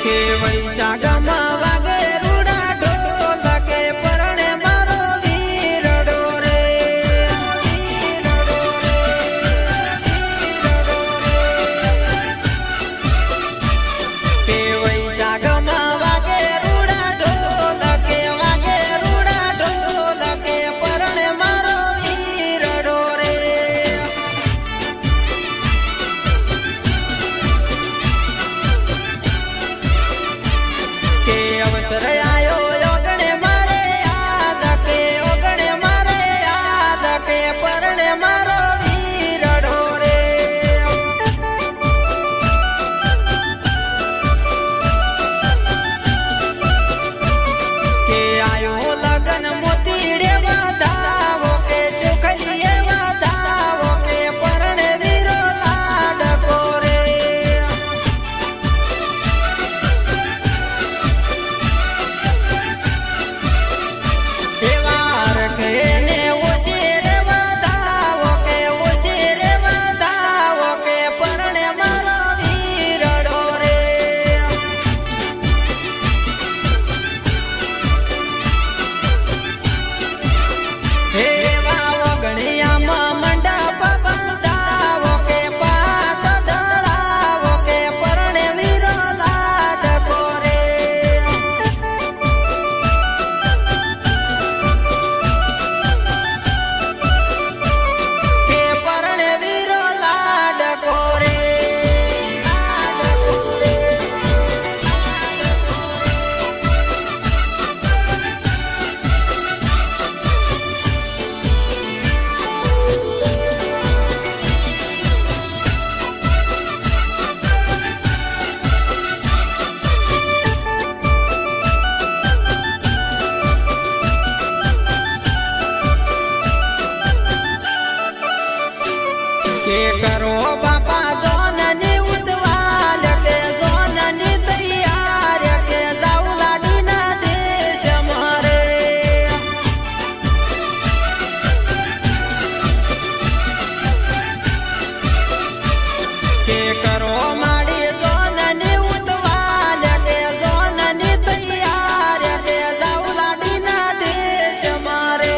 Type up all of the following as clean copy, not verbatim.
કે વૈશાખમાં વાગે રૂડા ઢોલ કે પરણે મારો વીરડો રે કે વૈશાખમાં વાગે રૂડા ઢોલ કે વાગે રૂડા ઢોલ કે પરણે મારો વીરડો રે કે અવસર આયો ઓગણે મારે યાદ કે ઓગણે મારે યાદ કે પરણે મારો વીરડો રે કે આયો લગન મોતીડે વધાવો કે ચોખલીએ વધાવો કે પરણે વીરો લાડકો રે કે કરો બાપા જોનની ઉતવાલ કે જોનની તૈયાર કે જાઉ લાડીના દેશ મારે કે કરો માડી જોનની ઉતવાલ કે જોનની તૈયાર કે જાઉ લાડીના દેશ મારે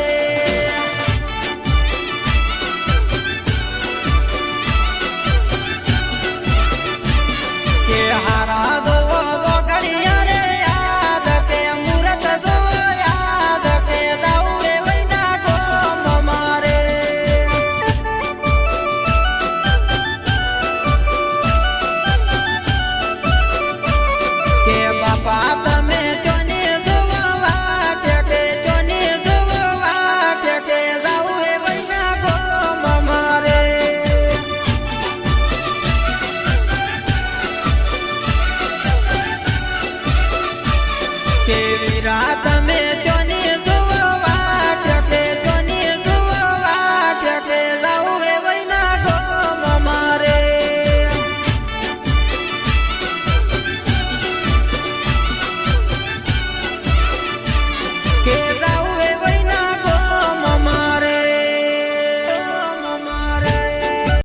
કે હારા દો ગોગળિયા રે યાદ કે મુરત દો યાદ કે દાઉ એ વૈના ગોમ મારે કે બાપા તમે ચોની જોવા વાટ કે ચોની જોવા વાટ કે દાઉ એ વૈના ગોમ મારે કે વિરાટ